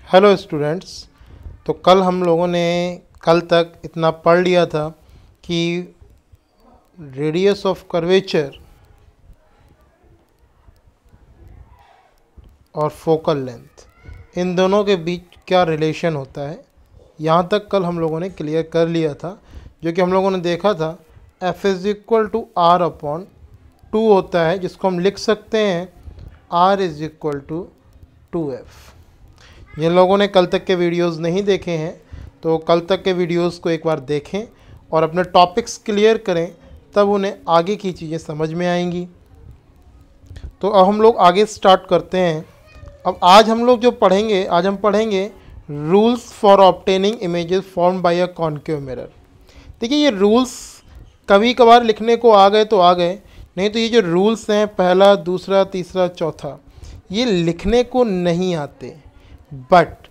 Hello students. तो कल तक इतना पढ़ लिया था कि रेडियस ऑफ कर्वेचर और फोकल लेंथ, इन दोनों के बीच क्या रिलेशन होता है, यहाँ तक कल हम लोगों ने क्लियर कर लिया था। जो कि हम लोगों ने देखा था F is equal to R upon 2 होता है, जिसको हम लिख सकते हैं R is equal to 2F। जिन लोगों ने कल तक के वीडियोस नहीं देखे हैं तो कल तक के वीडियोस को एक बार देखें और अपने टॉपिक्स क्लियर करें, तब उन्हें आगे की चीज़ें समझ में आएंगी। तो अब हम लोग आगे स्टार्ट करते हैं। अब आज हम लोग जो पढ़ेंगे, आज हम पढ़ेंगे rules for obtaining images form by a concave mirror. देखिए, ये रूल्स कभी कभार लिखने को आ गए तो आ गए, नहीं तो ये जो रूल्स हैं पहला, दूसरा, तीसरा, चौथा, ये लिखने को नहीं आते। बट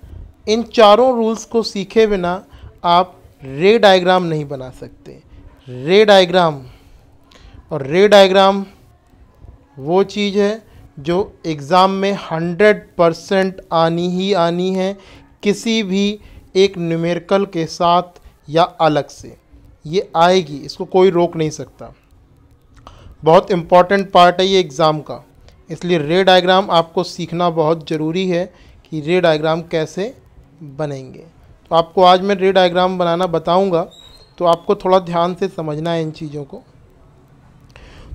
इन चारों रूल्स को सीखे बिना आप रे डायग्राम नहीं बना सकते। रे डायग्राम वो चीज़ है जो एग्ज़ाम में 100% आनी ही आनी है, किसी भी एक न्यूमेरिकल के साथ या अलग से ये आएगी, इसको कोई रोक नहीं सकता। बहुत इम्पॉर्टेंट पार्ट है ये एग्ज़ाम का, इसलिए रे डायग्राम आपको सीखना बहुत ज़रूरी है कि रे डायग्राम कैसे बनेंगे। तो आपको आज मैं रे डायग्राम बनाना बताऊंगा, तो आपको थोड़ा ध्यान से समझना है इन चीज़ों को।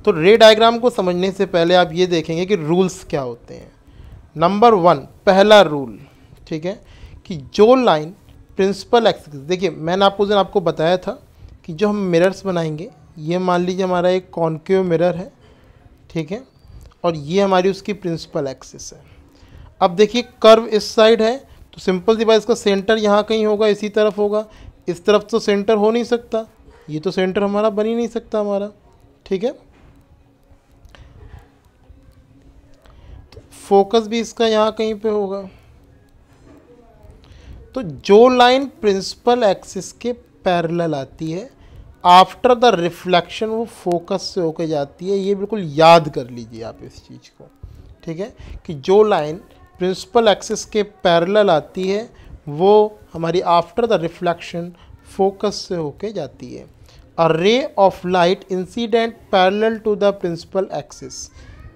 तो रे डायग्राम को समझने से पहले आप ये देखेंगे कि रूल्स क्या होते हैं। नंबर 1, पहला रूल, ठीक है, कि जो लाइन प्रिंसिपल एक्सिस, देखिए मैंने आपको बताया था कि जो हम मिरर्स बनाएंगे, ये मान लीजिए हमारा एक कॉन्केव मिरर है, ठीक है, और ये हमारी उसकी प्रिंसिपल एक्सिस है। अब देखिए कर्व इस साइड है, तो सिंपल सी बात, इसका सेंटर यहाँ कहीं होगा, इसी तरफ होगा। इस तरफ तो सेंटर हो नहीं सकता, ये तो सेंटर हमारा बन ही नहीं सकता हमारा, ठीक है। तो फोकस भी इसका यहाँ कहीं पे होगा। तो जो लाइन प्रिंसिपल एक्सिस के पैरेलल आती है, आफ्टर द रिफ्लेक्शन वो फोकस से होकर जाती है। ये बिल्कुल याद कर लीजिए आप इस चीज़ को, ठीक है, कि जो लाइन प्रिंसिपल एक्सिस के पैरेलल आती है वो हमारी आफ्टर द रिफ्लेक्शन फोकस से होके जाती है। A ray of light incident parallel to the principal axis,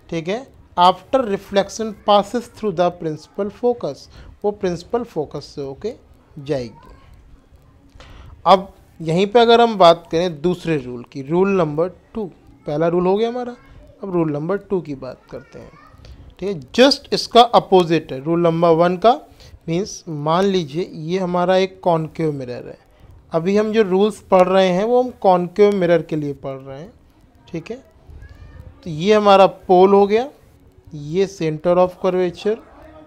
ठीक है, after reflection passes through the principal focus, वो प्रिंसिपल फोकस से होके जाएगी। अब यहीं पे अगर हम बात करें दूसरे रूल की, रूल नंबर 2, पहला रूल हो गया हमारा, अब रूल नंबर 2 की बात करते हैं, ठीक है। जस्ट इसका अपोजिट है रूल नंबर 1 का। मीन्स मान लीजिए ये हमारा एक कॉन्केव मिरर है। अभी हम जो रूल्स पढ़ रहे हैं वो हम कॉन्केव मिरर के लिए पढ़ रहे हैं, ठीक है। तो ये हमारा पोल हो गया, ये सेंटर ऑफ कर्वेचर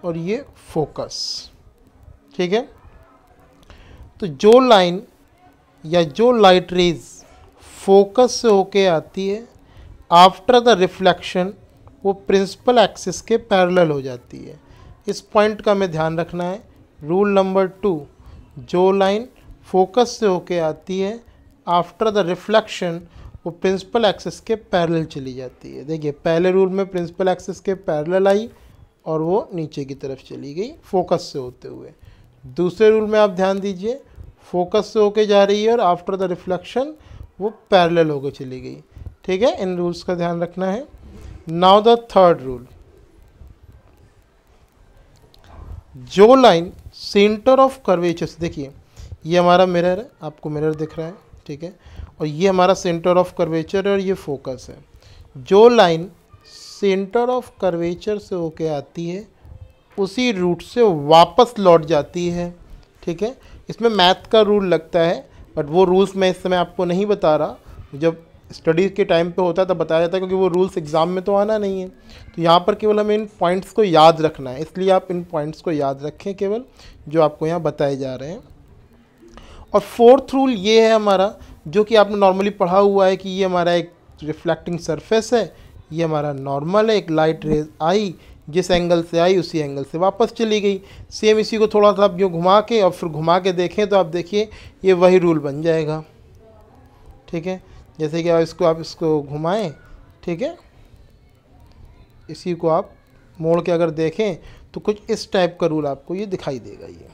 और ये फोकस, ठीक है। तो जो लाइन या जो लाइट रेज फोकस से होके आती है, आफ्टर द रिफ्लेक्शन वो प्रिंसिपल एक्सिस के पैरेलल हो जाती है। इस पॉइंट का हमें ध्यान रखना है। रूल नंबर 2, जो लाइन फोकस से होके आती है, आफ्टर द रिफ्लेक्शन वो प्रिंसिपल एक्सिस के पैरेलल चली जाती है। देखिए पहले रूल में प्रिंसिपल एक्सिस के पैरेलल आई और वो नीचे की तरफ चली गई फोकस से होते हुए। दूसरे रूल में आप ध्यान दीजिए, फोकस से होके जा रही है और आफ्टर द रिफ्लेक्शन वो पैरेलल होकर चली गई, ठीक है। इन रूल्स का ध्यान रखना है। नाउ द थर्ड रूल, जो लाइन सेंटर ऑफ कर्वेचर, देखिए ये हमारा मिरर है, आपको मिरर दिख रहा है, ठीक है, और ये हमारा सेंटर ऑफ कर्वेचर है और ये फोकस है। जो लाइन सेंटर ऑफ कर्वेचर से होके आती है उसी रूट से वापस लौट जाती है, ठीक है। इसमें मैथ का रूल लगता है, बट वो रूल्स मैं इस समय आपको नहीं बता रहा, जब स्टडीज़ के टाइम पे होता है तब बताया जाता है, क्योंकि वो रूल्स एग्ज़ाम में तो आना नहीं है। तो यहाँ पर केवल हमें इन पॉइंट्स को याद रखना है, इसलिए आप इन पॉइंट्स को याद रखें केवल, जो आपको यहाँ बताए जा रहे हैं। और फोर्थ रूल ये है हमारा, जो कि आपने नॉर्मली पढ़ा हुआ है, कि ये हमारा एक रिफ्लेक्टिंग सरफेस है, ये हमारा नॉर्मल है, एक लाइट रेज आई, जिस एंगल से आई उसी एंगल से वापस चली गई। सेम इसी को थोड़ा सा आप जो घुमा के और फिर घुमा के देखें तो आप देखिए ये वही रूल बन जाएगा, ठीक है। जैसे कि आप इसको घुमाएं, ठीक है, इसी को आप मोड़ के अगर देखें तो कुछ इस टाइप का रूल आपको ये दिखाई देगा। ये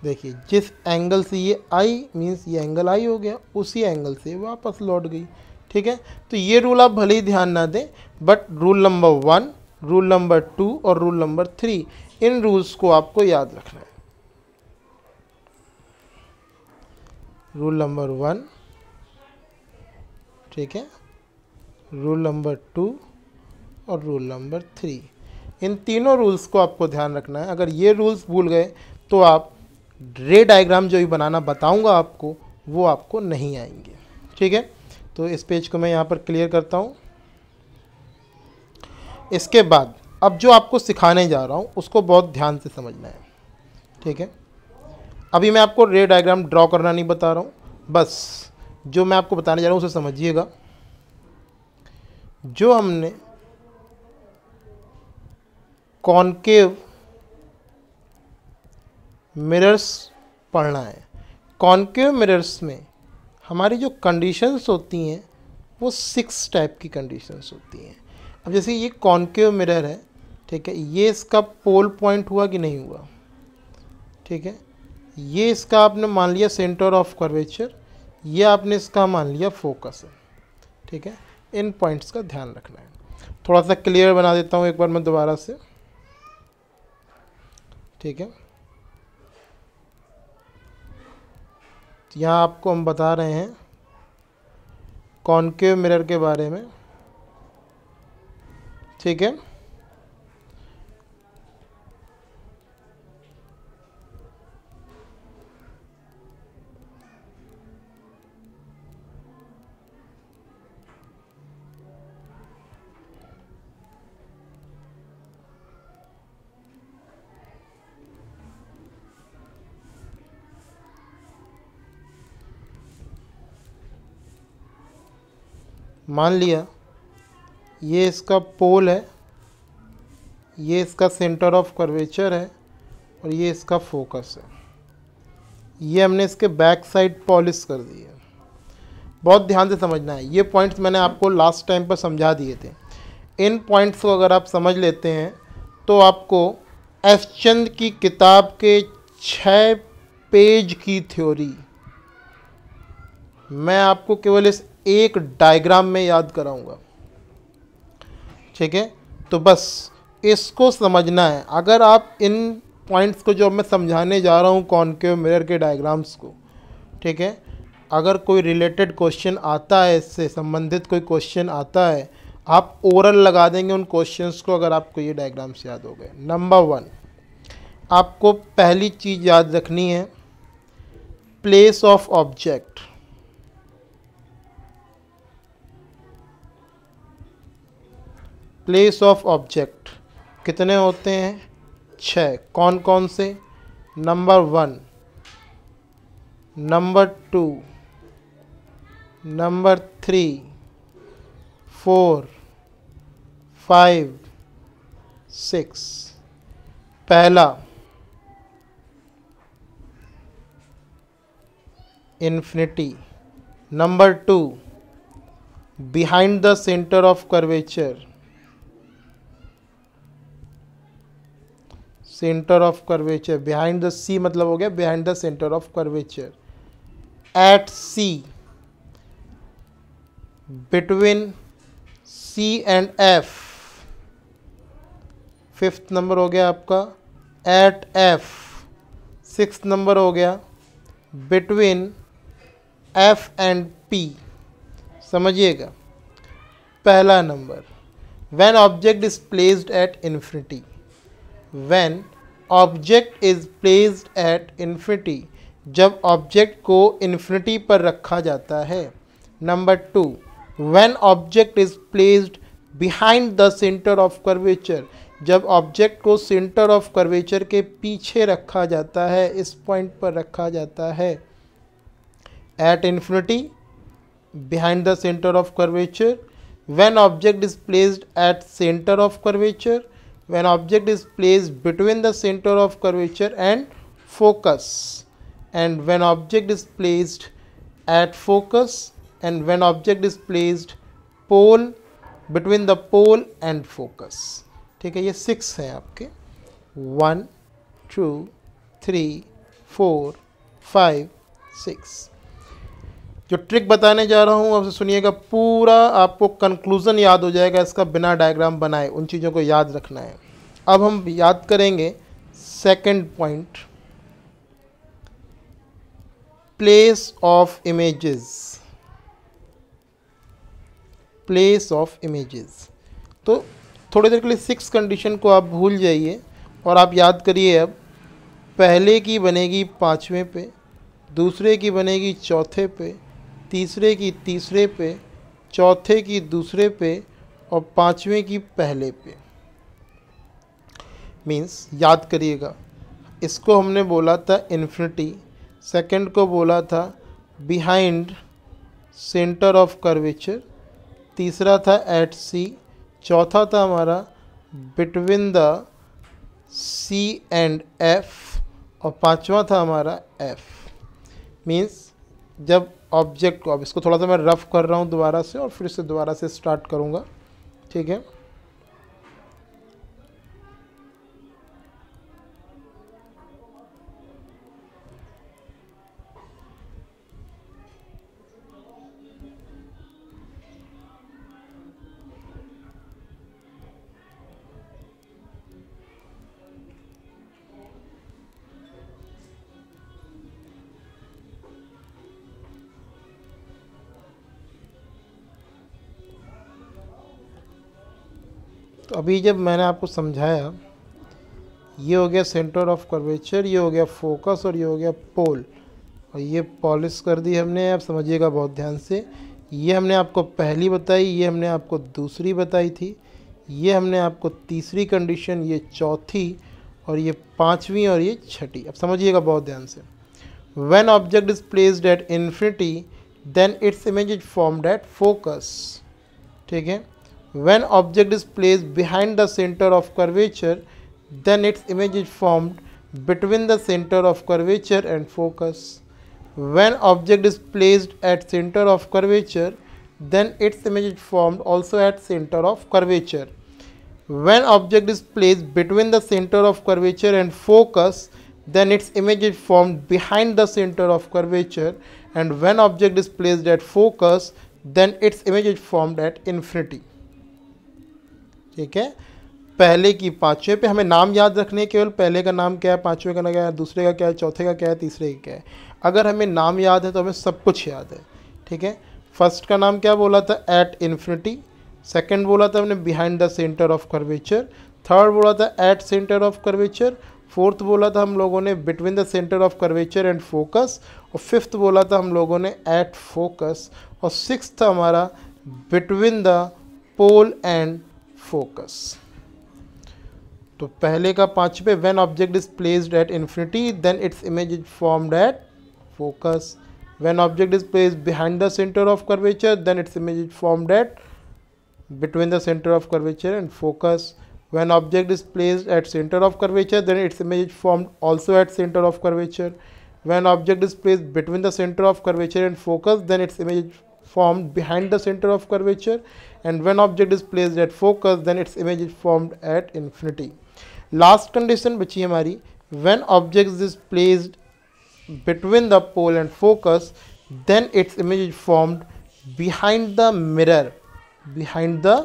देखिए, जिस एंगल से ये आई मीन्स ये एंगल आई हो गया, उसी एंगल से वापस लौट गई। ठीक है, तो ये रूल आप भले ही ध्यान ना दें, but rule number 1, rule number 2 और रूल नंबर 3, इन रूल्स को आपको याद रखना है। रूल नंबर 1, ठीक है, रूल नंबर 2 और रूल नंबर 3, इन तीनों रूल्स को आपको ध्यान रखना है। अगर ये रूल्स भूल गए तो आप रे डायग्राम जो भी बनाना बताऊंगा आपको, वो आपको नहीं आएंगे। ठीक है, तो इस पेज को मैं यहाँ पर क्लियर करता हूँ। इसके बाद अब जो आपको सिखाने जा रहा हूँ उसको बहुत ध्यान से समझना है। ठीक है, अभी मैं आपको रे डायग्राम ड्रॉ करना नहीं बता रहा हूँ, बस जो मैं आपको बताने जा रहा हूँ उसे समझिएगा। जो हमने कॉनकेव मिरर्स पढ़ना है, कॉनकेव मिरर्स में हमारी जो कंडीशंस होती हैं वो 6 टाइप की कंडीशंस होती हैं। अब जैसे ये कॉनकेव मिरर है, ठीक है, ये इसका पोल पॉइंट हुआ कि नहीं हुआ, ठीक है, ये इसका आपने मान लिया सेंटर ऑफ कर्वेचर, ये आपने इसका मान लिया फोकस है। ठीक है, इन पॉइंट्स का ध्यान रखना है। थोड़ा सा क्लियर बना देता हूँ एक बार मैं दोबारा से। ठीक है, यहाँ आपको हम बता रहे हैं कॉनकेव मिरर के बारे में। ठीक है, मान लिया ये इसका पोल है, ये इसका सेंटर ऑफ कर्वेचर है और ये इसका फोकस है। ये हमने इसके बैक साइड पॉलिश कर दी है। बहुत ध्यान से समझना है, ये पॉइंट्स मैंने आपको लास्ट टाइम पर समझा दिए थे। इन पॉइंट्स को अगर आप समझ लेते हैं तो आपको एस चंद की किताब के 6 पेज की थ्योरी मैं आपको केवल इस एक डायग्राम में याद कराऊंगा। ठीक है, तो बस इसको समझना है। अगर आप इन पॉइंट्स को जो मैं समझाने जा रहा हूँ कॉनकेव मिरर के डायग्राम्स को, ठीक है, अगर कोई रिलेटेड क्वेश्चन आता है, इससे संबंधित कोई क्वेश्चन आता है, आप ओरल लगा देंगे उन क्वेश्चंस को अगर आपको ये डायग्राम्स याद हो गए। नंबर 1, आपको पहली चीज़ याद रखनी है place of object. Place of object कितने होते हैं? 6। कौन कौन से? Number 1, number 2, number 3, 4, 5, 6। पहला infinity, number 2 behind the centre of curvature, centre of curvature, behind the C मतलब हो गया behind the centre of curvature, at C, between C and F, 5th number हो गया आपका एट एफ, 6th नंबर हो गया between F and P. समझिएगा, पहला number when object is placed at infinity, when object is placed at infinity, जब object को infinity पर रखा जाता है। Number 2, when object is placed behind the centre of curvature, जब ऑब्जेक्ट को सेंटर ऑफ कर्वेचर के पीछे रखा जाता है, इस पॉइंट पर रखा जाता है। At infinity, behind the centre of curvature, when object is placed at centre of curvature, when object is placed between the center of curvature and focus, and when object is placed at focus, and when object is placed pole between the pole and focus। ठीक है, ये 6 हैं आपके, 1 2 3 4 5 6। जो trick बताने जा रहा हूँ आपसे सुनिएगा, पूरा आपको कंक्लूजन याद हो जाएगा इसका बिना डायग्राम बनाए, उन चीज़ों को याद रखना है। अब हम याद करेंगे second point, place of images. Place of images, तो थोड़ी देर के लिए 6 कंडीशन को आप भूल जाइए और आप याद करिए। अब पहले की बनेगी 5वें पे, दूसरे की बनेगी चौथे पे, तीसरे की तीसरे पे, चौथे की दूसरे पे और 5वें की पहले पे। मीन्स याद करिएगा, इसको हमने बोला था इन्फिनिटी, सेकंड को बोला था बिहाइंड सेंटर ऑफ कर्वेचर, तीसरा था एट सी, चौथा था हमारा between the C and F और 5वां था हमारा एफ। मीन्स जब ऑब्जेक्ट को, अब इसको थोड़ा सा मैं रफ कर रहा हूँ दोबारा से और फिर से दोबारा से स्टार्ट करूँगा, ठीक है। तो अभी जब मैंने आपको समझाया, ये हो गया सेंटर ऑफ कर्वेचर, ये हो गया फोकस और ये हो गया पोल, और ये पॉलिश कर दी हमने। आप समझिएगा बहुत ध्यान से, ये हमने आपको पहली बताई, ये हमने आपको दूसरी बताई थी, ये हमने आपको तीसरी कंडीशन, ये चौथी और ये 5वीं और ये छठी। अब समझिएगा बहुत ध्यान से। When object is placed at infinity then its image is formed at focus, ठीक है। When object is placed behind the center of curvature, then its image is formed between the center of curvature and focus. When object is placed at center of curvature, then its image is formed also at center of curvature. When object is placed between the center of curvature and focus, then its image is formed behind the center of curvature. And when object is placed at focus, then its image is formed at infinity. ठीक है, पहले की 5वें पे हमें नाम याद रखने, केवल पहले का नाम क्या है, 5वें का नाम क्या है, दूसरे का क्या है, चौथे का क्या है, तीसरे का क्या है। अगर हमें नाम याद है तो हमें सब कुछ याद है, ठीक है। फर्स्ट का नाम क्या बोला था, एट इन्फिनिटी, सेकंड बोला था हमने behind the centre of curvature, third बोला था eight centre of curvature, fourth बोला था हम लोगों ने between the centre of curvature and focus, और फिफ्थ बोला था हम लोगों ने एट फोकस, और सिक्स था हमारा between the pole and focus. तो पहले का 5 पे, when object is placed at infinity then its image is formed at focus. When object is placed behind the centre of curvature then its image is formed at between the centre of curvature and focus. When object is placed at centre of curvature then its image is formed also at centre of curvature. When object is placed between the centre of curvature and focus then its image is formed behind the center of curvature, and when object is placed at focus then its image is formed at infinity. Last condition बची हमारी, when object is placed between the pole and focus then its image is formed behind the mirror, behind the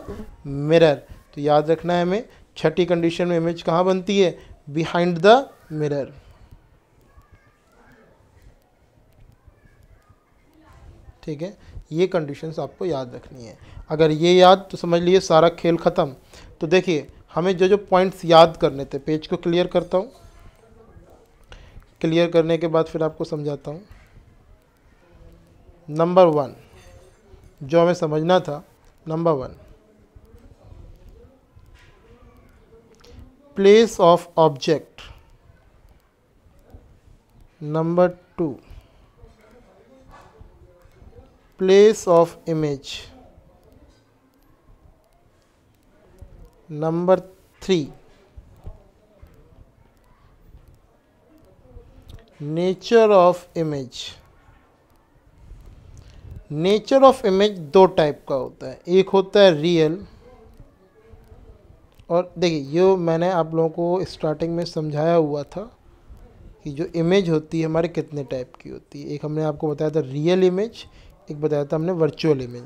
mirror। तो याद रखना है हमें, छठी condition में image कहाँ बनती है, behind the mirror, ठीक है। ये कंडीशंस आपको याद रखनी है। अगर ये याद तो समझ लिए सारा खेल ख़त्म। तो देखिए हमें जो जो पॉइंट्स याद करने थे, पेज को क्लियर करता हूँ, क्लियर करने के बाद फिर आपको समझाता हूँ। नंबर 1 जो हमें समझना था, number 1 place of object, number 2 place of image, number 3 nature of image। Nature of image दो टाइप का होता है, एक होता है रियल और देखिए ये मैंने आप लोगों को स्टार्टिंग में समझाया हुआ था कि जो इमेज होती है हमारे कितने टाइप की होती है। एक हमने आपको बताया था रियल इमेज, एक बताया था हमने वर्चुअल इमेज।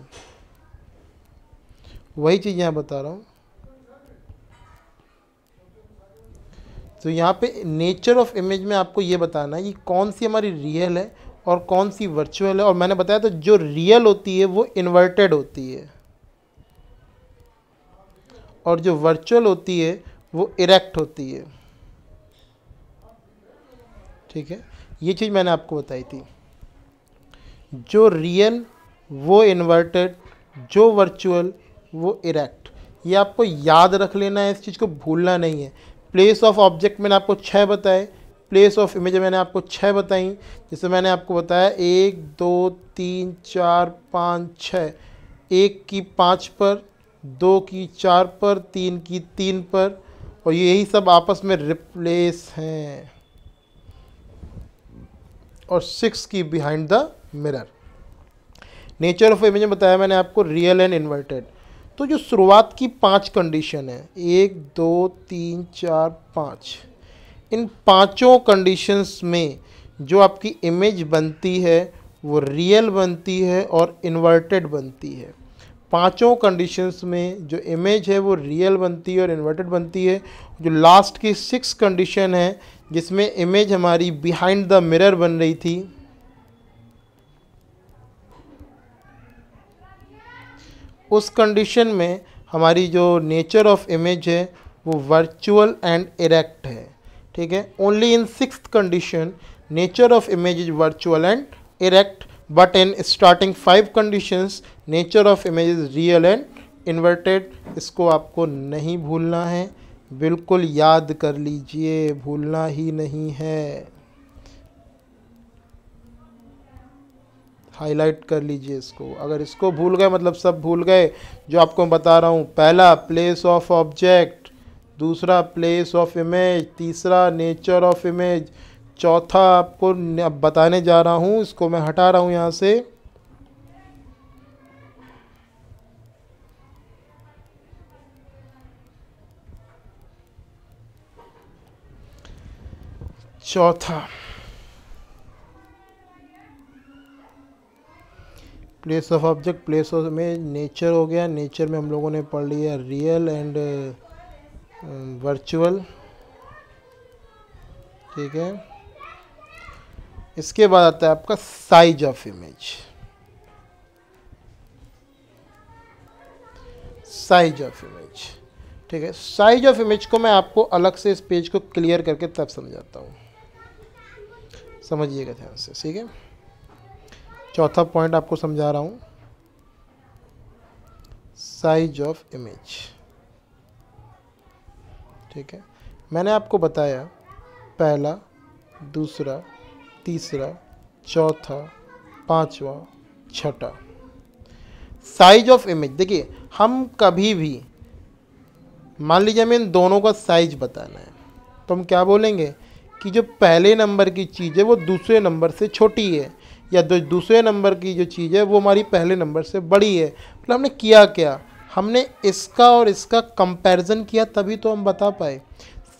वही चीज़ यहाँ बता रहा हूँ। तो यहाँ पे नेचर ऑफ इमेज में आपको ये बताना है कि कौन सी हमारी रियल है और कौन सी वर्चुअल है। और मैंने बताया था जो रियल होती है वो इन्वर्टेड होती है और जो वर्चुअल होती है वो इरेक्ट होती है। ठीक है, ये चीज़ मैंने आपको बताई थी। जो रियल वो इन्वर्टेड, जो वर्चुअल वो इरेक्ट। ये आपको याद रख लेना है, इस चीज़ को भूलना नहीं है। प्लेस ऑफ ऑब्जेक्ट मैंने आपको 6 बताए, प्लेस ऑफ इमेज मैंने आपको 6 बताई। जैसे मैंने आपको बताया 1 2 3 4 5 6, 1 की 5 पर, 2 की 4 पर, 3 की 3 पर, और यही सब आपस में रिप्लेस हैं, और 6 की behind the mirror. Nature of image में बताया मैंने आपको रियल एंड इन्वर्टेड। तो जो शुरुआत की 5 कंडीशन है, 1 2 3 4 5, इन पांचों कंडीशंस में जो आपकी इमेज बनती है वो रियल बनती है और इन्वर्टेड बनती है। पांचों कंडीशंस में जो इमेज है वो रियल बनती है और इन्वर्टेड बनती है। जो लास्ट की 6 कंडीशन है जिसमें इमेज हमारी बिहाइंड द मिरर बन रही थी, उस कंडीशन में हमारी जो नेचर ऑफ इमेज है वो वर्चुअल एंड इरेक्ट है। ठीक है, only in 6th condition nature of image is virtual and erect, but in starting 5 conditions nature of image is real and inverted. इसको आपको नहीं भूलना है, बिल्कुल याद कर लीजिए, भूलना ही नहीं है, हाईलाइट कर लीजिए इसको। अगर इसको भूल गए मतलब सब भूल गए। जो आपको बता रहा हूँ, पहला प्लेस ऑफ ऑब्जेक्ट, दूसरा प्लेस ऑफ इमेज, तीसरा नेचर ऑफ इमेज, चौथा आपको अब बताने जा रहा हूँ, इसको मैं हटा रहा हूँ यहाँ से, चौथा place of object, place of image, nature हो गया। नेचर में हम लोगों ने पढ़ लिया रियल एंड वर्चुअल। ठीक है, इसके बाद आता है आपका size of image. Size of image, ठीक है, साइज ऑफ इमेज को मैं आपको अलग से इस पेज को क्लियर करके तब समझाता हूँ, समझिएगा ध्यान से। ठीक है, चौथा पॉइंट आपको समझा रहा हूँ, साइज ऑफ इमेज। ठीक है, मैंने आपको बताया पहला, दूसरा, तीसरा, चौथा, पांचवा, छठा। साइज ऑफ इमेज, देखिए हम कभी भी मान लीजिए हमें इन दोनों का साइज बताना है तो हम क्या बोलेंगे कि जो पहले नंबर की चीज़ है वो दूसरे नंबर से छोटी है, या दूसरे नंबर की जो चीज़ है वो हमारी पहले नंबर से बड़ी है। मतलब हमने किया क्या, हमने इसका और इसका कंपैरिजन किया तभी तो हम बता पाए।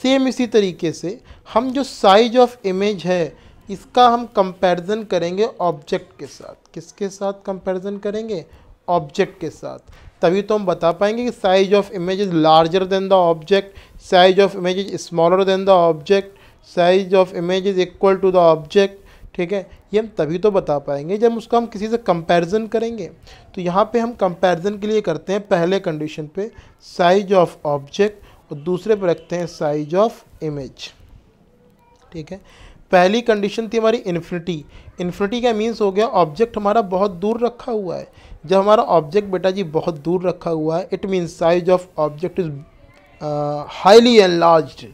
सेम इसी तरीके से हम जो साइज ऑफ इमेज है इसका हम कंपैरिजन करेंगे ऑब्जेक्ट के साथ। किसके साथ कंपैरिजन करेंगे? ऑब्जेक्ट के साथ। तभी तो हम बता पाएंगे कि size of image is larger than the object, size of image is smaller than the object, size of image is equal to the object. ठीक है, ये हम तभी तो बता पाएंगे जब उसका हम किसी से कंपैरिजन करेंगे। तो यहाँ पे हम कंपैरिजन के लिए करते हैं पहले कंडीशन पे साइज ऑफ ऑब्जेक्ट और दूसरे पे रखते हैं साइज ऑफ इमेज। ठीक है, पहली कंडीशन थी हमारी इन्फिनिटी। इन्फिनिटी का मीन्स हो गया ऑब्जेक्ट हमारा बहुत दूर रखा हुआ है। जब हमारा ऑब्जेक्ट बेटा जी बहुत दूर रखा हुआ है, it means size of object is highly enlarged.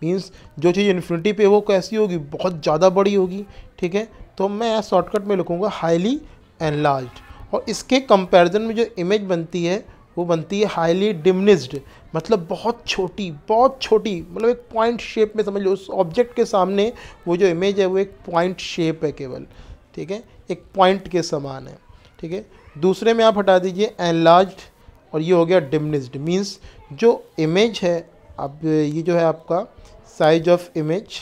Means जो चीज़ इन्फिनिटी पे वो कैसी होगी? बहुत ज़्यादा बड़ी होगी। ठीक है, तो मैं यहाँ शॉर्टकट में लिखूँगा हाईली एनलार्ज्ड। और इसके कंपैरिजन में जो इमेज बनती है वो बनती है हाईली डिमिनिश्ड, मतलब बहुत छोटी, बहुत छोटी, मतलब एक पॉइंट शेप में समझ लो। उस ऑब्जेक्ट के सामने वो जो इमेज है वो एक पॉइंट शेप है केवल। ठीक है, एक पॉइंट के समान है। ठीक है, दूसरे में आप हटा दीजिए एनलार्ज्ड और ये हो गया डिमिनिश्ड। मीन्स जो इमेज है, अब ये जो है आपका साइज ऑफ इमेज,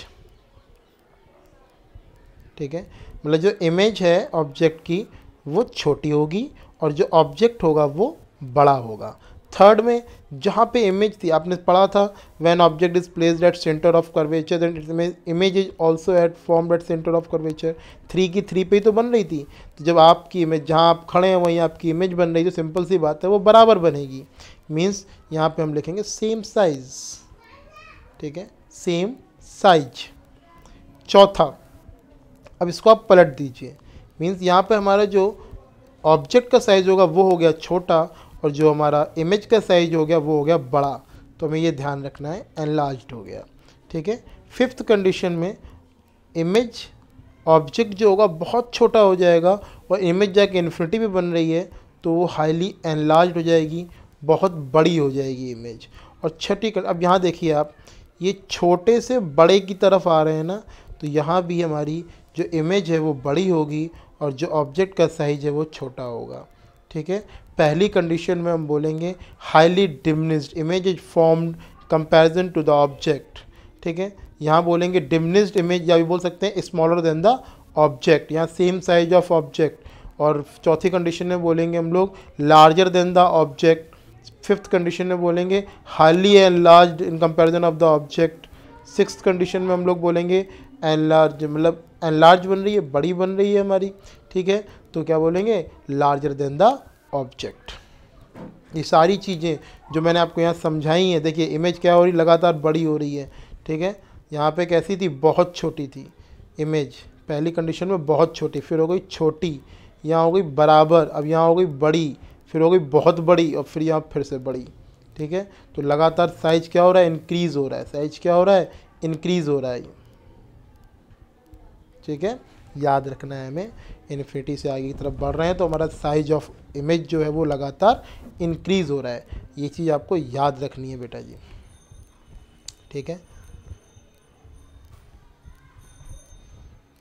ठीक है, मतलब जो इमेज है ऑब्जेक्ट की वो छोटी होगी और जो ऑब्जेक्ट होगा वो बड़ा होगा। थर्ड में जहाँ पे इमेज थी आपने पढ़ा था, when object is placed at centre of curvature then its image is also at formed at centre of curvature. 3 की 3 पे ही तो बन रही थी, तो जब आपकी इमेज जहाँ आप खड़े हैं वहीं आपकी इमेज बन रही है, तो सिंपल सी बात है वो बराबर बनेगी। मीन्स यहाँ पे हम लिखेंगे सेम साइज, ठीक है, सेम साइज। चौथा, अब इसको आप पलट दीजिए, मीन्स यहाँ पे हमारा जो ऑब्जेक्ट का साइज़ होगा वो हो गया छोटा और जो हमारा इमेज का साइज हो गया वो हो गया बड़ा। तो हमें ये ध्यान रखना है, एनलार्ज्ड हो गया, ठीक है। फिफ्थ कंडीशन में इमेज ऑब्जेक्ट जो होगा बहुत छोटा हो जाएगा और इमेज जाके इन्फिनिटी पे बन रही है तो वो हाईली एनलार्ज्ड हो जाएगी, बहुत बड़ी हो जाएगी इमेज। और छठी अब यहाँ देखिए आप, ये छोटे से बड़े की तरफ आ रहे हैं ना, तो यहाँ भी हमारी जो इमेज है वो बड़ी होगी और जो ऑब्जेक्ट का साइज है वो छोटा होगा, ठीक है। पहली कंडीशन में हम बोलेंगे highly diminished image is formed comparison to the object, ठीक है। यहाँ बोलेंगे डिमिनिश्ड इमेज, या भी बोल सकते हैं स्मॉलर देन द ऑब्जेक्ट, यहाँ सेम साइज ऑफ ऑब्जेक्ट। और चौथी कंडीशन में बोलेंगे हम लोग larger than the object. Fifth condition में बोलेंगे highly enlarged in comparison of the object. Sixth condition में हम लोग बोलेंगे एनलार्ज, मतलब एनलार्ज बन रही है, बड़ी बन रही है हमारी, ठीक है, तो क्या बोलेंगे लार्जर देन द ऑब्जेक्ट। ये सारी चीज़ें जो मैंने आपको यहाँ समझाई हैं, देखिए इमेज क्या हो रही, लगातार बड़ी हो रही है, ठीक है। यहाँ पे कैसी थी, बहुत छोटी थी इमेज, पहली कंडीशन में बहुत छोटी, फिर हो गई छोटी, यहाँ हो गई बराबर, अब यहाँ हो गई बड़ी, फिर हो गई बहुत बड़ी और फिर यहाँ फिर से बड़ी, ठीक है। तो लगातार साइज क्या हो रहा है, इंक्रीज़ हो रहा है, साइज क्या हो रहा है, इंक्रीज़ हो रहा है, ठीक है। याद रखना है हमें, इन्फिनिटी से आगे की तरफ बढ़ रहे हैं तो हमारा साइज ऑफ इमेज जो है वो लगातार इंक्रीज़ हो रहा है। ये चीज़ आपको याद रखनी है बेटा जी, ठीक है।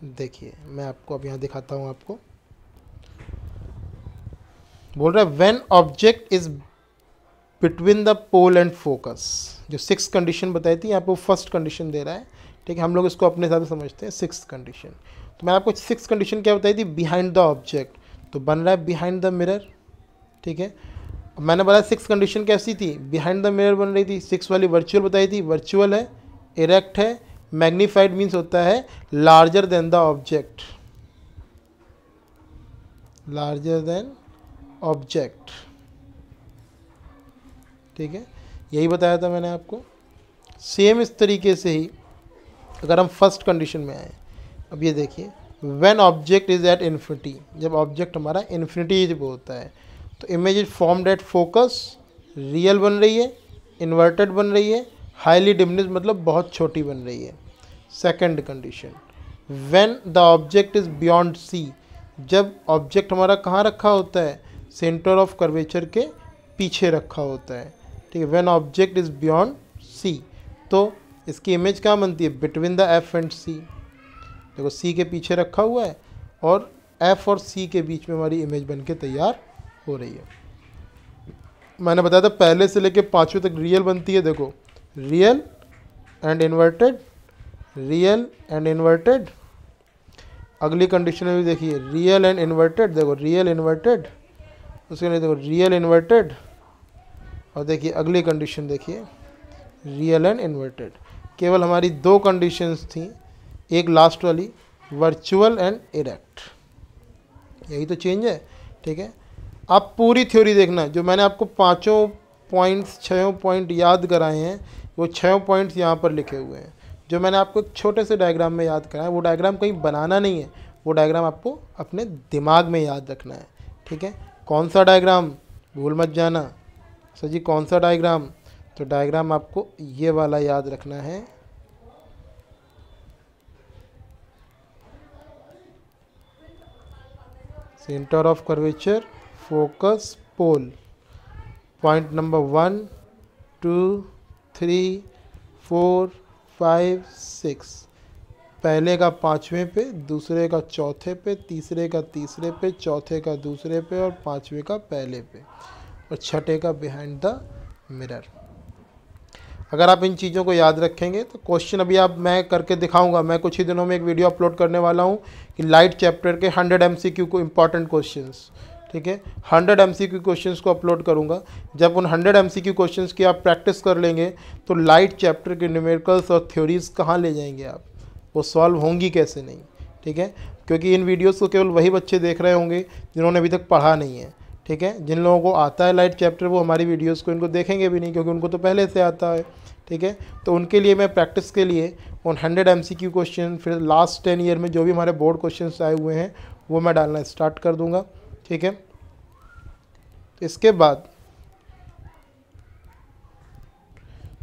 देखिए मैं आपको अब यहाँ दिखाता हूँ, आपको बोल रहा है when object is between the pole and focus. जो 6th कंडीशन बताई थी यहाँ पे वो फर्स्ट कंडीशन दे रहा है, ठीक है। हम लोग इसको अपने हिसाब से समझते हैं 6th कंडीशन। तो मैं आपको 6th कंडीशन क्या बताई थी, बिहाइंड द ऑब्जेक्ट, तो बन रहा है बिहाइंड द मिरर, ठीक है। मैंने बताया 6th कंडीशन कैसी थी, बिहाइंड द मिरर बन रही थी। 6 वाली वर्चुअल बताई थी, वर्चुअल है, इरेक्ट है, मैग्नीफाइड मीन्स होता है larger than the object, larger than object, ठीक है। यही बताया था मैंने आपको। सेम इस तरीके से ही अगर हम फर्स्ट कंडीशन में आए, अब ये देखिए when object is at infinity, जब ऑब्जेक्ट हमारा इन्फिनिटी पे होता है तो image is formed at focus, real बन रही है, इन्वर्टेड बन रही है, हाईली डिमिनिश्ड मतलब बहुत छोटी बन रही है। Second condition, when the object is beyond C, जब ऑब्जेक्ट हमारा कहाँ रखा होता है, सेंटर ऑफ कर्वेचर के पीछे रखा होता है, ठीक है। When object is beyond C, तो इसकी इमेज क्या बनती है, between the F and C, देखो सी के पीछे रखा हुआ है और एफ और सी के बीच में हमारी इमेज बन के तैयार हो रही है। मैंने बताया था पहले से लेके 5वें तक रियल बनती है, देखो real and inverted, real and inverted. अगली कंडीशन में भी देखिए रियल एंड इन्वर्टेड, देखो रियल इन्वर्टेड, उसके लिए देखो रियल इन्वर्टेड, और देखिए अगली कंडीशन देखिए रियल एंड इन्वर्टेड। केवल हमारी 2 कंडीशंस थी, एक लास्ट वाली वर्चुअल एंड इरेक्ट, यही तो चेंज है, ठीक है। आप पूरी थ्योरी देखना, जो मैंने आपको 5 पॉइंट्स 6 पॉइंट याद कराए हैं वो 6 पॉइंट्स यहाँ पर लिखे हुए हैं। जो मैंने आपको एक छोटे से डायग्राम में याद कराया, वो डायग्राम कहीं बनाना नहीं है, वो डायग्राम आपको अपने दिमाग में याद रखना है, ठीक है। कौन सा डायग्राम, भूल मत जाना सर जी, कौन सा डायग्राम, तो डायग्राम आपको ये वाला याद रखना है, centre of curvature, focus, pole, point number 1 2 3 4 5 6, पहले का 5वें पे, दूसरे का चौथे पे, तीसरे का तीसरे पे, चौथे का दूसरे पे और 5वें का पहले पे, और छठे का बिहाइंड द मिरर। अगर आप इन चीज़ों को याद रखेंगे तो क्वेश्चन अभी आप मैं करके दिखाऊंगा। मैं कुछ ही दिनों में एक वीडियो अपलोड करने वाला हूँ कि लाइट चैप्टर के 100 MCQ को इंपॉर्टेंट क्वेश्चंस, ठीक है, 100 MCQ क्वेश्चंस को अपलोड करूँगा। जब उन 100 MCQ क्वेश्चंस की आप प्रैक्टिस कर लेंगे तो लाइट चैप्टर के न्यूमेरिकल्स और थ्योरीज कहाँ ले जाएंगे आप, वो सॉल्व होंगी कैसे नहीं, ठीक है। क्योंकि इन वीडियोज़ को केवल वही बच्चे देख रहे होंगे जिन्होंने अभी तक पढ़ा नहीं है, ठीक है। जिन लोगों को आता है लाइट चैप्टर वो हमारी वीडियोज़ को इनको देखेंगे भी नहीं, क्योंकि उनको तो पहले से आता है, ठीक है। तो उनके लिए मैं प्रैक्टिस के लिए उन 100 MCQ क्वेश्चन, फिर लास्ट 10 ईयर में जो भी हमारे बोर्ड क्वेश्चंस आए हुए हैं वो मैं डालना स्टार्ट कर दूंगा, ठीक है। तो इसके बाद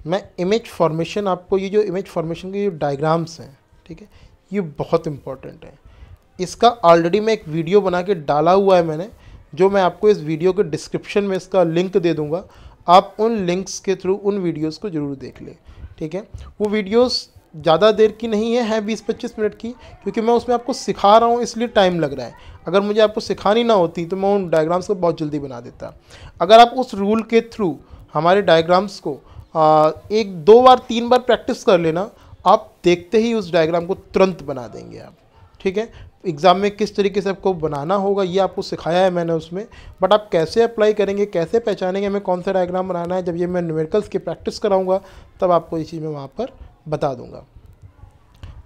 मैं इमेज फॉर्मेशन, आपको ये जो इमेज फॉर्मेशन के जो डायग्राम्स हैं, ठीक है, ये बहुत इंपॉर्टेंट है। इसका ऑलरेडी मैं एक वीडियो बना के डाला हुआ है मैंने, जो मैं आपको इस वीडियो के डिस्क्रिप्शन में इसका लिंक दे दूंगा। आप उन लिंक्स के थ्रू उन वीडियोस को ज़रूर देख लें, ठीक है। वो वीडियोस ज़्यादा देर की नहीं है 20-25 मिनट की, क्योंकि मैं उसमें आपको सिखा रहा हूँ इसलिए टाइम लग रहा है। अगर मुझे आपको सिखानी ना होती तो मैं उन डायग्राम्स को बहुत जल्दी बना देता। अगर आप उस रूल के थ्रू हमारे डायग्राम्स को 1-2 बार 3 बार प्रैक्टिस कर लेना, आप देखते ही उस डायग्राम को तुरंत बना देंगे आप, ठीक है। एग्ज़ाम में किस तरीके से आपको बनाना होगा ये आपको सिखाया है मैंने उसमें, बट आप कैसे अप्लाई करेंगे, कैसे पहचानेंगे हमें कौन सा डायग्राम बनाना है, जब ये मैं न्यूमेरिकल्स की प्रैक्टिस कराऊंगा तब आपको ये चीज़ मैं वहाँ पर बता दूंगा।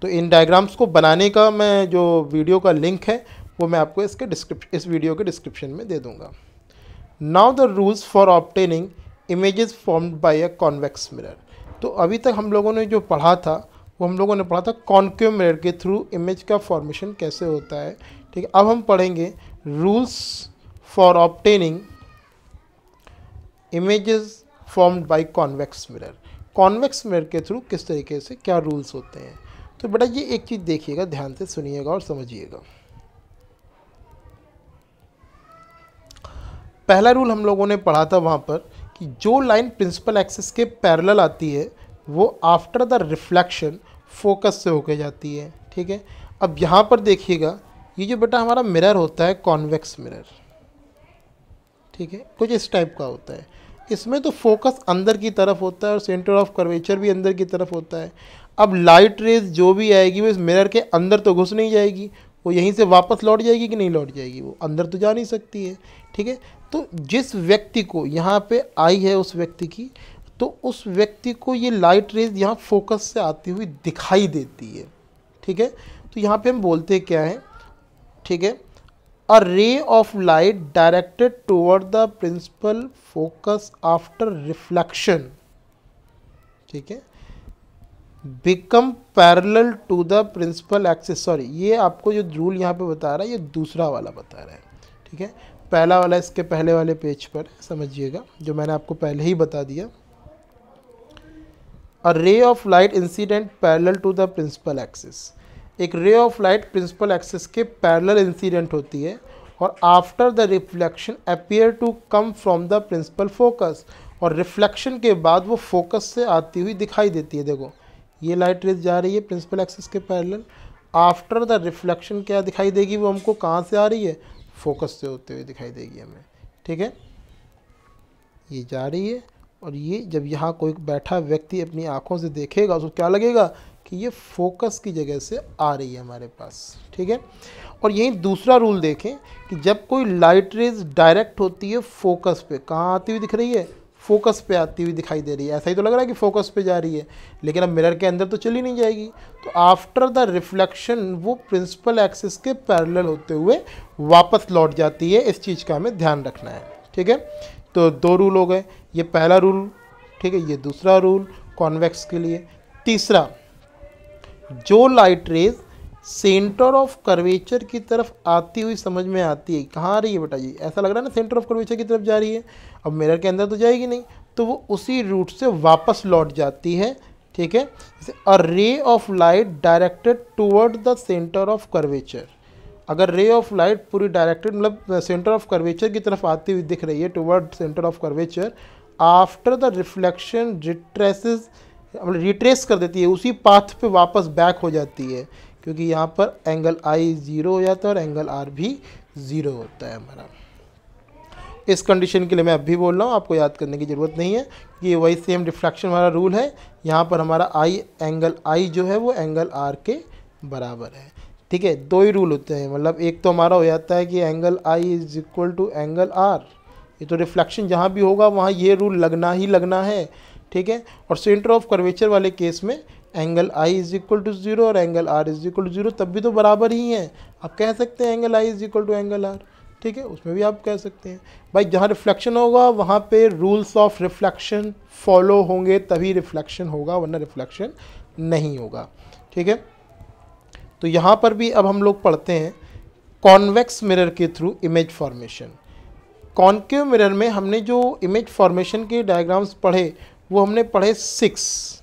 तो इन डायग्राम्स को बनाने का मैं जो वीडियो का लिंक है वो मैं आपको इस वीडियो के डिस्क्रिप्शन में दे दूँगा। Now the rules for obtaining images formed by a convex mirror. तो अभी तक हम लोगों ने जो पढ़ा था वो हम लोगों ने पढ़ा था कॉन्केव मिरर के थ्रू इमेज का फॉर्मेशन कैसे होता है, ठीक है। अब हम पढ़ेंगे rules for obtaining images formed by convex mirror. Convex mirror के थ्रू किस तरीके से क्या रूल्स होते हैं। तो बेटा ये एक चीज़ देखिएगा, ध्यान से सुनिएगा और समझिएगा। पहला रूल हम लोगों ने पढ़ा था वहाँ पर कि जो लाइन प्रिंसिपल एक्सिस के पैरेलल आती है वो आफ्टर द रिफ्लेक्शन फोकस से होके जाती है, ठीक है। अब यहाँ पर देखिएगा, ये जो बेटा हमारा मिरर होता है कॉन्वेक्स मिरर, ठीक है, कुछ इस टाइप का होता है। इसमें तो फोकस अंदर की तरफ होता है और सेंटर ऑफ कर्वेचर भी अंदर की तरफ होता है। अब लाइट रेज जो भी आएगी वो इस मिरर के अंदर तो घुस नहीं जाएगी, वो यहीं से वापस लौट जाएगी कि नहीं लौट जाएगी, वो अंदर तो जा नहीं सकती है, ठीक है। तो जिस व्यक्ति को यहाँ पे आई है उस व्यक्ति की, तो उस व्यक्ति को ये लाइट रेज यहाँ फोकस से आती हुई दिखाई देती है, ठीक है। तो यहाँ पे हम बोलते क्या है, ठीक है, a ray of light directed toward the principal focus after reflection, ठीक है, become parallel to the principal axis. Sorry, ये आपको जो रूल यहाँ पे बता रहा है ये दूसरा वाला बता रहा है, ठीक है। पहला वाला इसके पहले वाले पेज पर समझिएगा, जो मैंने आपको पहले ही बता दिया। A ray of light incident parallel to the principal axis. एक ray of light principal axis के पैरेलल इंसिडेंट होती है और after the reflection appear to come from the principal focus, और रिफ्लेक्शन के बाद वो फोकस से आती हुई दिखाई देती है। देखो ये लाइट रेज जा रही है प्रिंसिपल एक्सिस के पैरेलल, आफ्टर द रिफ्लेक्शन क्या दिखाई देगी, वो हमको कहाँ से आ रही है, फोकस से होते हुए दिखाई देगी हमें, ठीक है। ये जा रही है और ये जब यहाँ कोई बैठा व्यक्ति अपनी आँखों से देखेगा उसको क्या लगेगा कि ये फोकस की जगह से आ रही है हमारे पास, ठीक है। और यही दूसरा रूल देखें कि जब कोई लाइट रेज डायरेक्ट होती है फोकस पे, कहाँ आती हुई दिख रही है, फोकस पे आती हुई दिखाई दे रही है। ऐसा ही तो लग रहा है कि फोकस पे जा रही है, लेकिन अब मिरर के अंदर तो चली नहीं जाएगी। तो आफ्टर द रिफ्लेक्शन वो प्रिंसिपल एक्सिस के पैरेलल होते हुए वापस लौट जाती है। इस चीज़ का हमें ध्यान रखना है, ठीक है। तो दो रूल हो गए, ये पहला रूल, ठीक है, ये दूसरा रूल कॉन्वेक्स के लिए। तीसरा, जो light rays centre of curvature की तरफ आती हुई समझ में आती है, कहाँ आ रही है बेटा जी, ऐसा लग रहा है ना सेंटर ऑफ कर्वेचर की तरफ जा रही है, अब मिरर के अंदर तो जाएगी नहीं, तो वो उसी रूट से वापस लौट जाती है, ठीक है। जैसे a ray of light directed toward the centre of curvature, अगर रे ऑफ लाइट पूरी डायरेक्टेड मतलब सेंटर ऑफ कर्वेचर की तरफ आती हुई दिख रही है toward centre of curvature, after the reflection retrace कर देती है, उसी पाथ पे वापस बैक हो जाती है, क्योंकि यहाँ पर एंगल आई 0 हो जाता है और एंगल आर भी 0 होता है हमारा। इस कंडीशन के लिए मैं अब भी बोल रहा हूँ, आपको याद करने की ज़रूरत नहीं है कि ये वही सेम रिफ्लेक्शन वाला रूल है। यहाँ पर हमारा आई एंगल आई जो है वो एंगल आर के बराबर है। ठीक है, दो ही रूल होते हैं, मतलब एक तो हमारा हो जाता है कि angle I is equal to angle R, ये तो रिफ्लेक्शन जहाँ भी होगा वहाँ ये रूल लगना ही लगना है। ठीक है, और सेंटर ऑफ कर्वेचर वाले केस में angle I is equal to 0 और angle R is equal to 0, तब भी तो बराबर ही हैं। आप कह सकते हैं angle I is equal to angle R. ठीक है, उसमें भी आप कह सकते हैं भाई जहाँ रिफ्लेक्शन होगा वहाँ पे रूल्स ऑफ रिफ्लेक्शन फॉलो होंगे तभी रिफ्लेक्शन होगा, वरना रिफ्लेक्शन नहीं होगा। ठीक है, तो यहाँ पर भी अब हम लोग पढ़ते हैं कॉन्वेक्स मिरर के through image formation. Concave mirror में हमने जो इमेज फॉर्मेशन के डायग्राम्स पढ़े वो हमने पढ़े 6।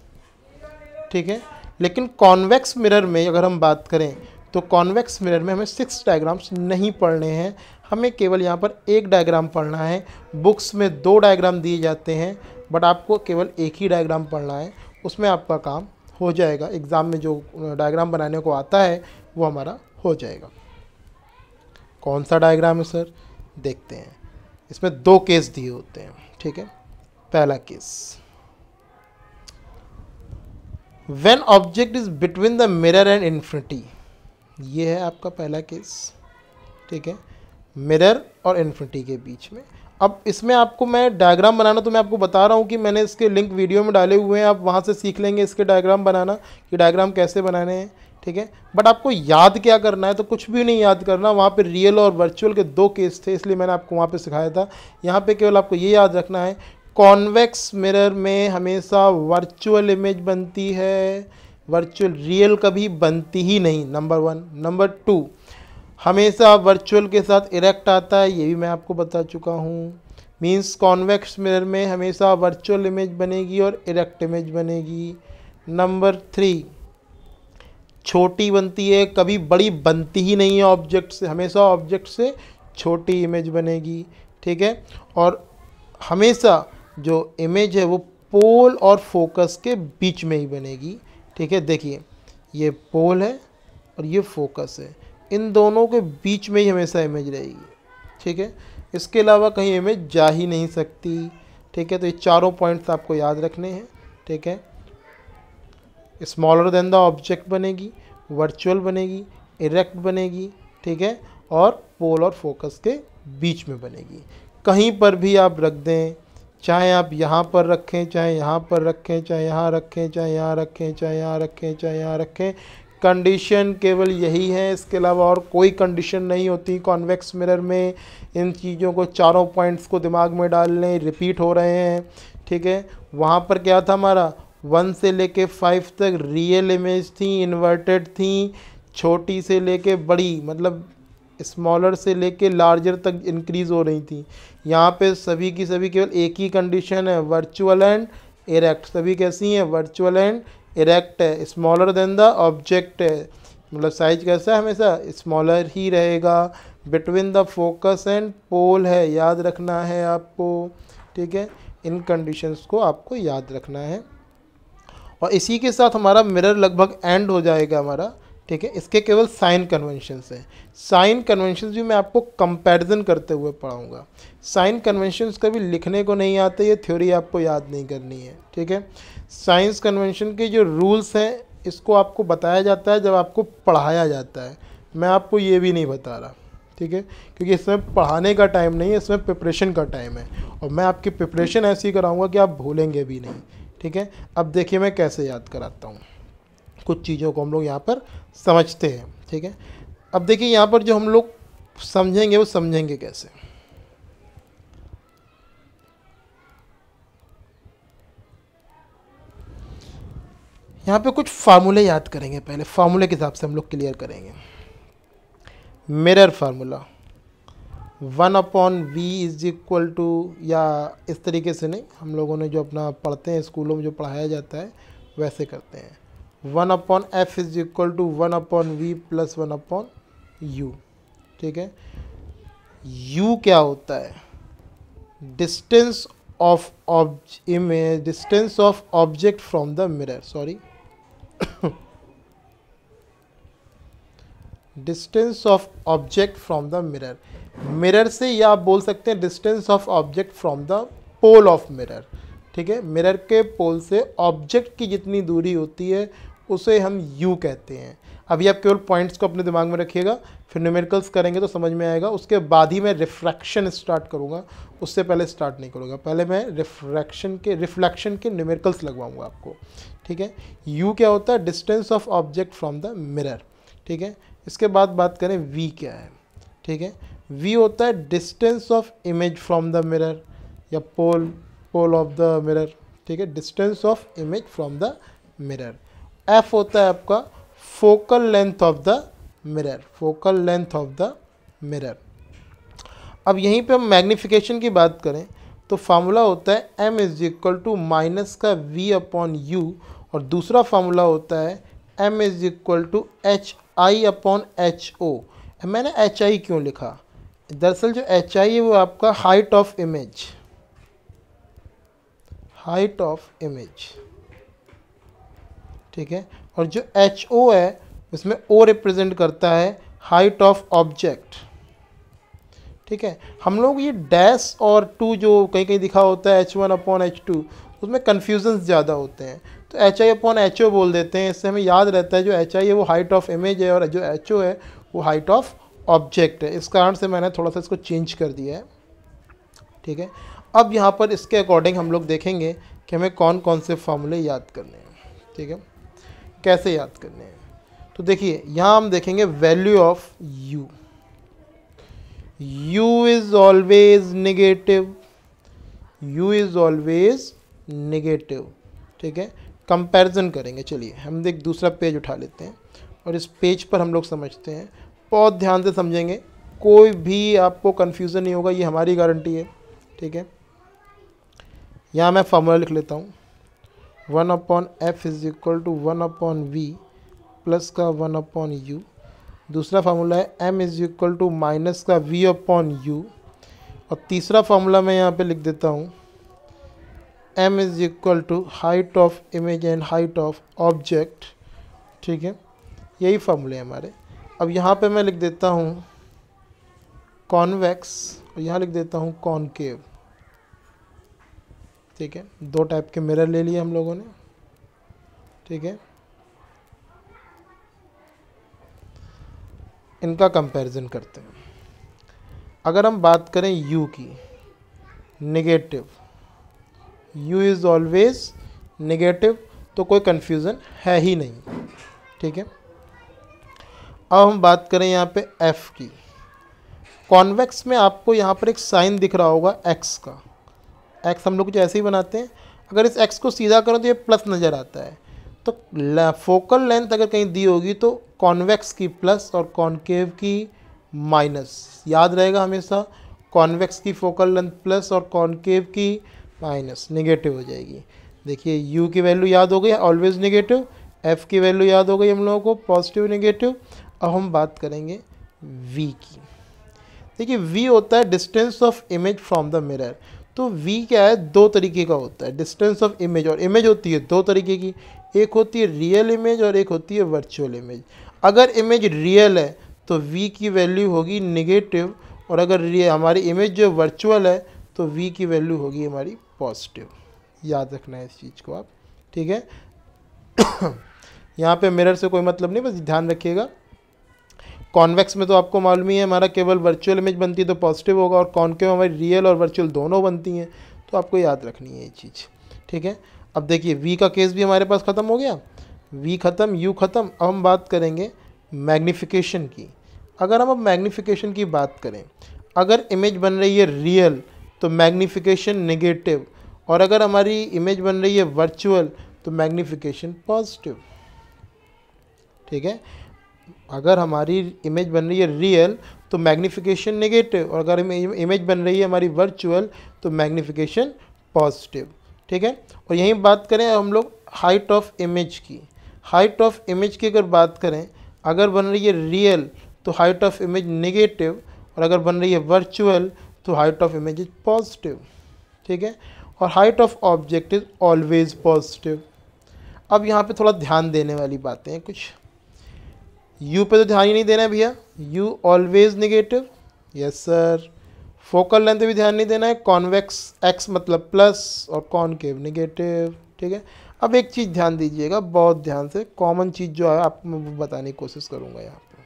ठीक है, लेकिन कॉन्वेक्स मिरर में अगर हम बात करें तो कॉन्वेक्स मिरर में हमें 6 डायग्राम्स नहीं पढ़ने हैं, हमें केवल यहाँ पर एक डायग्राम पढ़ना है। बुक्स में 2 डायग्राम दिए जाते हैं, बट आपको केवल एक ही डायग्राम पढ़ना है, उसमें आपका काम हो जाएगा। एग्ज़ाम में जो डायग्राम बनाने को आता है वो हमारा हो जाएगा। कौन सा डायग्राम है सर, देखते हैं। इसमें 2 केस दिए होते हैं। ठीक है, पहला case, when object is between the mirror and infinity, ये है आपका पहला केस। ठीक है, मिरर और इन्फिनिटी के बीच में। अब इसमें आपको मैं डायग्राम बनाना, तो मैं आपको बता रहा हूँ कि मैंने इसके लिंक वीडियो में डाले हुए हैं, आप वहाँ से सीख लेंगे इसके डायग्राम बनाना कि डायग्राम कैसे बनाने हैं। ठीक है, बट आपको याद क्या करना है, तो कुछ भी नहीं याद करना। वहाँ पे रियल और वर्चुअल के 2 केस थे, इसलिए मैंने आपको वहाँ पे सिखाया था। यहाँ पे केवल आपको ये याद रखना है, कॉन्वेक्स मिरर में हमेशा वर्चुअल इमेज बनती है, वर्चुअल रियल कभी बनती ही नहीं, नंबर 1। नंबर 2, हमेशा वर्चुअल के साथ इरेक्ट आता है, ये भी मैं आपको बता चुका हूँ। मींस कॉन्वेक्स मिरर में हमेशा वर्चुअल इमेज बनेगी और इरेक्ट इमेज बनेगी। नंबर 3, छोटी बनती है, कभी बड़ी बनती ही नहीं है ऑब्जेक्ट से, हमेशा ऑब्जेक्ट से छोटी इमेज बनेगी। ठीक है, और हमेशा जो इमेज है वो पोल और फोकस के बीच में ही बनेगी। ठीक है, देखिए ये पोल है और ये फोकस है, इन दोनों के बीच में ही हमेशा इमेज रहेगी। ठीक है, इसके अलावा कहीं इमेज जा ही नहीं सकती। ठीक है, तो ये चारों पॉइंट्स आपको याद रखने हैं। ठीक है, स्मॉलर देन द ऑब्जेक्ट बनेगी, वर्चुअल बनेगी, इरेक्ट बनेगी। ठीक है, और पोल और फोकस के बीच में बनेगी। कहीं पर भी आप रख दें, चाहे आप यहाँ पर रखें, चाहे यहाँ पर रखें, चाहे यहाँ रखें, चाहे यहाँ रखें, चाहे यहाँ रखें, चाहे यहाँ रखें, कंडीशन केवल यही है, इसके अलावा और कोई कंडीशन नहीं होती कॉन्वेक्स मिरर में। इन चीज़ों को, चारों पॉइंट्स को दिमाग में डाल लें, रिपीट हो रहे हैं। ठीक है, वहाँ पर क्या था हमारा 1 से लेके 5 तक रियल इमेज थी, इन्वर्टेड थी, छोटी से लेके बड़ी, मतलब स्मॉलर से लेके लार्जर तक इंक्रीज़ हो रही थी। यहाँ पे सभी की सभी केवल एक ही कंडीशन है, वर्चुअल एंड इरेक्ट। सभी कैसी हैं, वर्चुअल एंड इरेक्ट है, स्मॉलर देन द ऑब्जेक्ट है, मतलब साइज कैसा है, हमेशा स्मॉलर ही रहेगा। Between the focus and pole है, याद रखना है आपको। ठीक है, इन कंडीशंस को आपको याद रखना है। और इसी के साथ हमारा मिरर लगभग एंड हो जाएगा हमारा। ठीक है, इसके केवल साइन कन्वेंशंस हैं। साइन कन्वेंशंस भी मैं आपको कंपैरिजन करते हुए पढ़ाऊंगा। साइन कन्वेंशंस कभी लिखने को नहीं आते, ये थ्योरी आपको याद नहीं करनी है। ठीक है, साइंस कन्वेंशन के जो रूल्स हैं इसको आपको बताया जाता है जब आपको पढ़ाया जाता है, मैं आपको ये भी नहीं बता रहा। ठीक है, क्योंकि इसमें पढ़ाने का टाइम नहीं है, इसमें प्रिपरेशन का टाइम है, और मैं आपकी प्रिपरेशन ऐसी कराऊंगा कि आप भूलेंगे भी नहीं। ठीक है, अब देखिए मैं कैसे याद कराता हूँ, कुछ चीज़ों को हम लोग यहाँ पर समझते हैं। ठीक है, अब देखिए यहाँ पर जो हम लोग समझेंगे वो समझेंगे कैसे। यहाँ पे कुछ फार्मूले याद करेंगे, पहले फार्मूले के हिसाब से हम लोग क्लियर करेंगे। Mirror formula 1/v is equal to, या इस तरीके से नहीं, हम लोगों ने जो अपना पढ़ते हैं स्कूलों में जो पढ़ाया जाता है वैसे करते हैं। 1/f is equal to 1/v plus 1/u। ठीक है, u क्या होता है, distance of image, distance of object from the mirror, sorry distance of object from the mirror. Mirror से, या आप बोल सकते हैं distance of object from the pole of mirror, ठीक है। मिरर के पोल से ऑब्जेक्ट की जितनी दूरी होती है उसे हम यू कहते हैं। अभी आप केवल पॉइंट्स को अपने दिमाग में रखिएगा, फिर न्यूमेरिकल्स करेंगे तो समझ में आएगा। उसके बाद ही मैं रिफ्रैक्शन स्टार्ट करूँगा, उससे पहले स्टार्ट नहीं करूँगा। पहले मैं रिफ्लेक्शन के न्यूमेरिकल्स लगवाऊँगा आपको, ठीक है। यू क्या होता है? Distance of object from the mirror, ठीक है। इसके बाद बात करें वी क्या है, ठीक है। वी होता है distance of image from the mirror या पोल ऑफ द मिरर, ठीक है, distance of image from the mirror. F होता है आपका focal length of the mirror, focal length of the mirror. अब यहीं पे हम मैग्नीफिकेशन की बात करें तो फार्मूला होता है m is equal to minus का v अपॉन यू, और दूसरा फार्मूला होता है m is equal to H I upon H O. मैंने एच आई क्यों लिखा? दरअसल जो एच आई है वो आपका height of image, height of image, ठीक है। और जो एच ओ है उसमें ओ रिप्रेजेंट करता है हाइट ऑफ ऑब्जेक्ट, ठीक है। हम लोग ये डैश और टू जो कहीं कहीं दिखा होता है h1 अपॉन h2, उसमें कन्फ्यूजन ज़्यादा होते हैं, तो H I upon H O बोल देते हैं। इससे हमें याद रहता है जो एच आई है वो हाइट ऑफ इमेज है और जो एच ओ है वो हाइट ऑफ ऑब्जेक्ट है। इस कारण से मैंने थोड़ा सा इसको चेंज कर दिया है, ठीक है। अब यहाँ पर इसके अकॉर्डिंग हम लोग देखेंगे कि हमें कौन कौन से फार्मूले याद करने हैं, ठीक है, कैसे याद करने हैं। तो देखिए यहाँ हम देखेंगे value of u, u is always negative, u is always negative, ठीक है। कंपैरिजन करेंगे, चलिए हम एक दूसरा पेज उठा लेते हैं और इस पेज पर हम लोग समझते हैं, बहुत ध्यान से समझेंगे, कोई भी आपको कन्फ्यूज़न नहीं होगा, ये हमारी गारंटी है, ठीक है। यहाँ मैं फार्मूला लिख लेता हूँ, 1 upon f is equal to 1 upon v plus का 1 अपॉन यू। दूसरा फार्मूला है m is equal to minus का v अपॉन यू, और तीसरा फार्मूला मैं यहाँ पे लिख देता हूँ m is equal to height of image and height of object, ठीक है। यही फार्मूले हैं हमारे। अब यहाँ पे मैं लिख देता हूँ कॉन्वेक्स और यहाँ लिख देता हूँ कॉनकेव, ठीक है। दो टाइप के मिरर ले लिए हम लोगों ने, ठीक है। इनका कंपैरिजन करते हैं। अगर हम बात करें u की, negative, u is always negative, तो कोई कंफ्यूजन है ही नहीं, ठीक है। अब हम बात करें यहाँ पे f की, कॉन्वेक्स में आपको यहाँ पर एक साइन दिख रहा होगा x का, x हम लोग कुछ ऐसे ही बनाते हैं, अगर इस x को सीधा करो तो ये प्लस नज़र आता है, तो फोकल लेंथ अगर कहीं दी होगी तो कॉन्वेक्स की प्लस और कॉनकेव की माइनस, याद रहेगा हमेशा, कॉन्वेक्स की फोकल लेंथ प्लस और कॉनकेव की माइनस, नेगेटिव हो जाएगी। देखिए u की वैल्यू याद हो गई ऑलवेज नेगेटिव, f की वैल्यू याद हो गई हम लोगों को पॉजिटिव नेगेटिव। अब हम बात करेंगे v की। देखिए v होता है distance of image from the mirror, तो v क्या है, दो तरीके का होता है, डिस्टेंस ऑफ इमेज, और इमेज होती है दो तरीके की, एक होती है रियल इमेज और एक होती है वर्चुअल इमेज। अगर इमेज रियल है तो v की वैल्यू होगी नेगेटिव, और अगर हमारी इमेज जो वर्चुअल है तो v की वैल्यू होगी हमारी पॉजिटिव। याद रखना है इस चीज़ को आप, ठीक है। यहाँ पे मिरर से कोई मतलब नहीं, बस ध्यान रखिएगा। कॉन्वेक्स में तो आपको मालूम ही है हमारा केवल वर्चुअल इमेज बनती है तो पॉजिटिव होगा, और कॉनकेव हमारी रियल और वर्चुअल दोनों बनती हैं, तो आपको याद रखनी है ये चीज़, ठीक है। अब देखिए v का केस भी हमारे पास ख़त्म हो गया, v ख़त्म, u ख़त्म। अब हम बात करेंगे मैग्नीफिकेशन की। अगर हम अब मैग्नीफिकेशन की बात करें, अगर इमेज बन रही है रियल तो मैग्नीफिकेशन नेगेटिव, और अगर हमारी इमेज बन रही है वर्चुअल तो मैग्नीफिकेशन पॉजिटिव, ठीक है। अगर हमारी इमेज बन रही है रियल तो मैग्नीफिकेशन नेगेटिव, और अगर इमेज बन रही है हमारी वर्चुअल तो मैग्नीफिकेशन पॉजिटिव, ठीक है। और यहीं बात करें हम लोग हाइट ऑफ इमेज की, हाइट ऑफ इमेज की अगर बात करें, अगर बन रही है रियल तो हाइट ऑफ इमेज नेगेटिव, और अगर बन रही है वर्चुअल तो height of image is positive, ठीक है। और height of object is always positive. अब यहाँ पे थोड़ा ध्यान देने वाली बातें हैं कुछ, u पे तो ध्यान ही नहीं देना है भैया, u always negative, yes sir. Focal length भी ध्यान नहीं देना है, कॉन्वेक्स एक्स मतलब प्लस और कॉनकेव नेगेटिव, ठीक है। अब एक चीज़ ध्यान दीजिएगा बहुत ध्यान से, कॉमन चीज़ जो है आपको मैं वो बताने की कोशिश करूँगा यहाँ पे।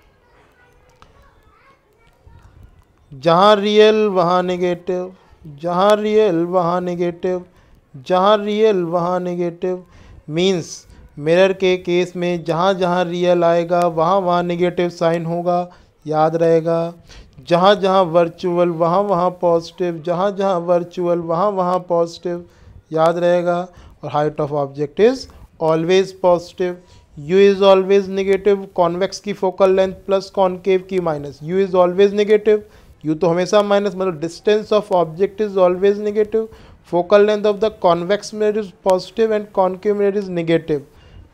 जहाँ रियल वहाँ नेगेटिव, जहाँ रियल वहाँ नेगेटिव, जहाँ रियल वहाँ नेगेटिव, मीन्स मिरर के केस में जहाँ जहाँ रियल आएगा वहाँ वहाँ नेगेटिव साइन होगा, याद रहेगा। जहाँ जहाँ वर्चुअल वहाँ वहाँ पॉजिटिव, जहाँ जहाँ वर्चुअल वहाँ वहाँ पॉजिटिव, याद रहेगा। और height of object is always positive, you is always negative, convex की फोकल लेंथ प्लस कॉनकेव की minus, you is always negative, you तो हमेशा माइनस, मतलब distance of object is always negative, focal length of the convex mirror is positive and concave mirror is negative,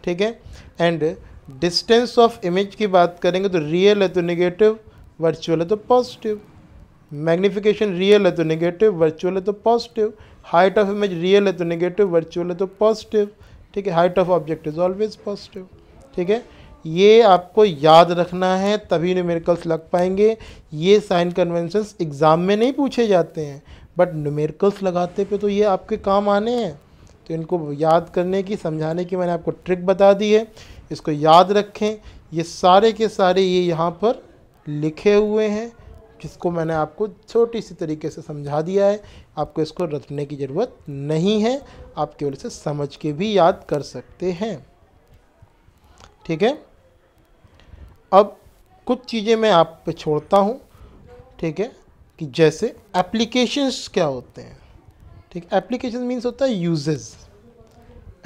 ठीक है। And distance of image की बात करेंगे तो रियल है तो नेगेटिव, वर्चुअल है तो पॉजिटिव, मैग्निफिकेशन रियल है तो नेगेटिव, वर्चुअल है तो positive, height of image real है तो नेगेटिव, वर्चुअल है तो पॉजिटिव, ठीक है। Height of object is always positive, ठीक है। ये आपको याद रखना है तभी न्यूमेरिकल्स लग पाएंगे। ये साइन कन्वेंशंस एग्ज़ाम में नहीं पूछे जाते हैं, बट न्यूमेरिकल्स लगाते पे तो ये आपके काम आने हैं। तो इनको याद करने की, समझाने की मैंने आपको ट्रिक बता दी है, इसको याद रखें। ये सारे के सारे ये यहाँ पर लिखे हुए हैं, जिसको मैंने आपको छोटी सी तरीके से समझा दिया है। आपको इसको रटने की ज़रूरत नहीं है, आप केवल इसे समझ के भी याद कर सकते हैं, ठीक है। अब कुछ चीज़ें मैं आप पे छोड़ता हूँ, ठीक है, कि जैसे एप्लीकेशंस क्या होते हैं, ठीक। एप्लीकेशन मीन्स होता है यूजेस,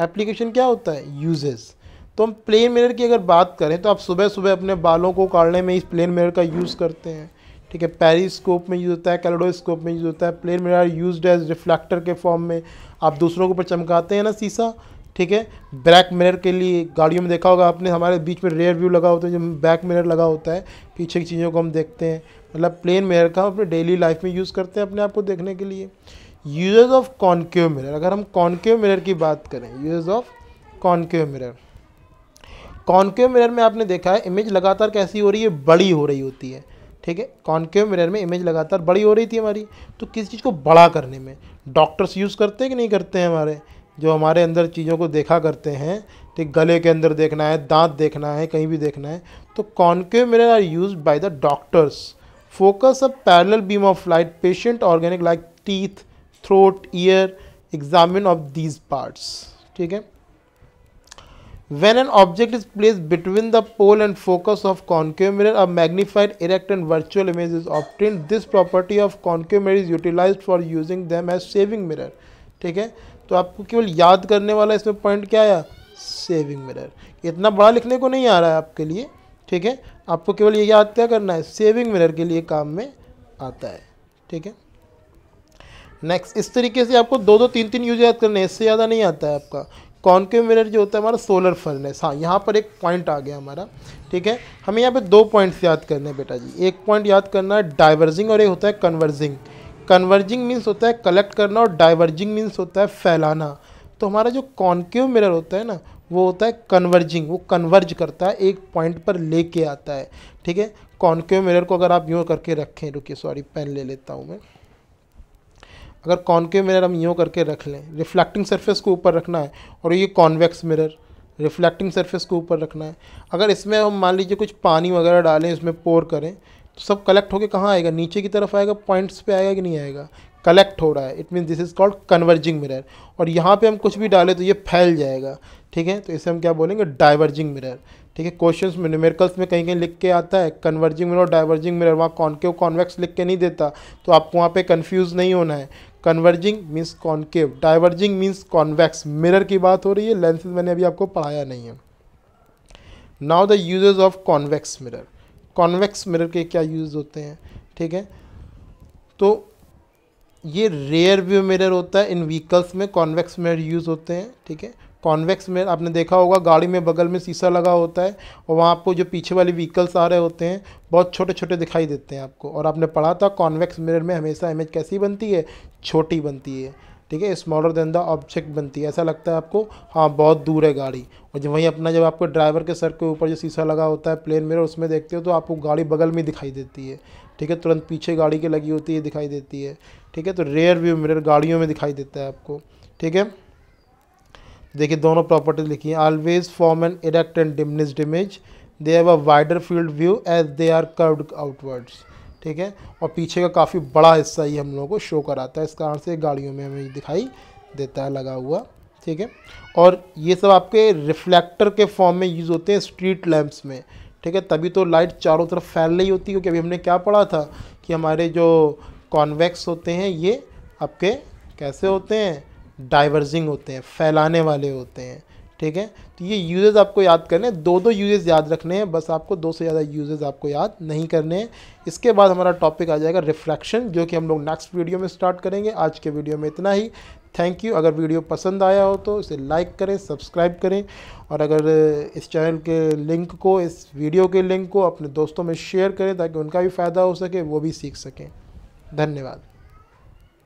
एप्लीकेशन क्या होता है, यूजेस। तो हम प्लेन मिरर की अगर बात करें तो आप सुबह सुबह अपने बालों को काटने में इस प्लेन मिरर का यूज़ करते हैं, ठीक है। पेरिस्कोप में यूज़ होता है, कैलेडोस्कोप में यूज़ होता है। Plane mirror are used as reflector के फॉर्म में, आप दूसरों के ऊपर चमकाते हैं ना शीशा, ठीक है। बैक मिरर के लिए गाड़ियों में देखा होगा आपने, हमारे बीच में रेयर व्यू लगा होता है, जब बैक मिरर लगा होता है पीछे की चीज़ों को हम देखते हैं, मतलब प्लेन मिरर का हम अपने डेली लाइफ में यूज़ करते हैं अपने आप को देखने के लिए। यूजेस ऑफ कॉनकेव मिरर, अगर हम कॉनकेव मिरर की बात करें, uses of concave mirror, concave mirror में आपने देखा है इमेज लगातार कैसी हो रही है, बड़ी हो रही होती है, ठीक है। कॉनकेव मिरर में इमेज लगातार बड़ी हो रही थी हमारी, तो किसी चीज़ को बड़ा करने में डॉक्टर्स यूज़ करते हैं कि नहीं करते हैं, हमारे जो हमारे अंदर चीज़ों को देखा करते हैं, ठीक, गले के अंदर देखना है, दांत देखना है, कहीं भी देखना है, तो concave mirror are used by the doctors. Focus a parallel beam of light patient organic like teeth, throat, ear, examine of these parts, ठीक है। When an object is placed between the pole and focus of concave mirror, a magnified, erect and virtual image is obtained. This property of concave mirror is utilized for using them as saving mirror, ठीक है। तो आपको केवल याद करने वाला इसमें point क्या आया, सेविंग मिरर। इतना बड़ा लिखने को नहीं आ रहा है आपके लिए, ठीक है। आपको केवल ये याद क्या करना है, सेविंग मिरर के लिए काम में आता है, ठीक है। नेक्स्ट, इस तरीके से आपको दो दो तीन तीन यूज याद करने हैं, इससे ज़्यादा नहीं आता है आपका। कॉनकेव मिरर जो होता है हमारा सोलर फर्नेस, हाँ यहाँ पर एक पॉइंट आ गया हमारा, ठीक है। हमें यहाँ पे दो पॉइंट्स याद करने हैं बेटा जी। एक पॉइंट याद करना है डाइवर्जिंग और एक होता है कन्वर्जिंग। कन्वर्जिंग मीन्स होता है कलेक्ट करना और डाइवर्जिंग मीन्स होता है फैलाना। तो हमारा जो कॉनकेव मिरर होता है ना, वो होता है कन्वर्जिंग, वो कन्वर्ज करता है, एक पॉइंट पर लेके आता है, ठीक है। कॉनकेव मिरर को अगर आप यूँ करके रखें, रुकिए सॉरी पेन ले लेता हूँ मैं, अगर कॉनकेव मिरर हम यूँ करके रख लें, रिफ्लेक्टिंग सरफेस को ऊपर रखना है, और ये कॉन्वेक्स मिरर रिफ्लेक्टिंग सरफेस को ऊपर रखना है। अगर इसमें हम मान लीजिए कुछ पानी वगैरह डालें, इसमें पोर करें, तो सब कलेक्ट होकर कहाँ आएगा, नीचे की तरफ आएगा, पॉइंट्स पे आएगा कि नहीं आएगा, कलेक्ट हो रहा है, it mean this is called converging mirror. और यहाँ पे हम कुछ भी डालें तो ये फैल जाएगा, ठीक है। तो इसे हम क्या बोलेंगे, डाइवर्जिंग मिरर, ठीक है। क्वेश्चंस में न्यूमेरिकल्स में कहीं कहीं लिख के आता है कन्वर्जिंग मिरर और डाइवर्जिंग मिरर, वहाँ कॉनकेव कॉन्वेक्स लिख के नहीं देता, तो आपको वहाँ पे कंफ्यूज नहीं होना है। Converging means concave, diverging means convex. Mirror की बात हो रही है, लेंसेज मैंने अभी आपको पढ़ाया नहीं है। Now the uses of convex mirror, convex mirror के क्या यूज होते हैं, ठीक है। तो ये रेयर व्यू मिरर होता है, इन व्हीकल्स में कॉन्वेक्स मिरर यूज़ होते हैं, ठीक है। कॉन्वेक्स मिरर आपने देखा होगा, गाड़ी में बगल में शीशा लगा होता है, और वहाँ आपको जो पीछे वाले व्हीकल्स आ रहे होते हैं बहुत छोटे छोटे दिखाई देते हैं आपको। और आपने पढ़ा था कॉन्वेक्स मिरर में हमेशा इमेज कैसी बनती है, छोटी बनती है, ठीक है, स्मॉलर देन द ऑब्जेक्ट बनती है, ऐसा लगता है आपको हाँ बहुत दूर है गाड़ी। और जब वहीं अपना जब आपको ड्राइवर के सर के ऊपर जो शीशा लगा होता है प्लेन मिरर, उसमें देखते हो तो आपको गाड़ी बगल में दिखाई देती है, ठीक है, तुरंत पीछे गाड़ी के लगी होती है दिखाई देती है, ठीक है। तो रेयर व्यू मिरर गाड़ियों में दिखाई देता है आपको, ठीक है। देखिए दोनों प्रॉपर्टीज लिखी है, always form an erect and diminished image, they have a wider field view as they are curved outwards, ठीक है। और पीछे का काफ़ी बड़ा हिस्सा ही हम लोगों को शो कराता है, इस कारण से गाड़ियों में हमें दिखाई देता है लगा हुआ, ठीक है। और ये सब आपके रिफ्लेक्टर के फॉर्म में यूज़ होते हैं स्ट्रीट लैंप्स में, ठीक है, तभी तो लाइट चारों तरफ फैल रही होती है, क्योंकि अभी हमने क्या पढ़ा था कि हमारे जो कॉन्वेक्स होते हैं ये आपके कैसे होते हैं, डाइवर्जिंग होते हैं, फैलाने वाले होते हैं, ठीक है। तो ये यूजेस आपको याद करने हैं, दो यूजेस याद रखने हैं बस आपको, दो से ज़्यादा यूजेस आपको याद नहीं करने हैं। इसके बाद हमारा टॉपिक आ जाएगा रिफ्रैक्शन, जो कि हम लोग नेक्स्ट वीडियो में स्टार्ट करेंगे। आज के वीडियो में इतना ही, थैंक यू। अगर वीडियो पसंद आया हो तो इसे लाइक करें, सब्सक्राइब करें, और अगर इस चैनल के लिंक को, इस वीडियो के लिंक को अपने दोस्तों में शेयर करें ताकि उनका भी फ़ायदा हो सके, वो भी सीख सकें। धन्यवाद।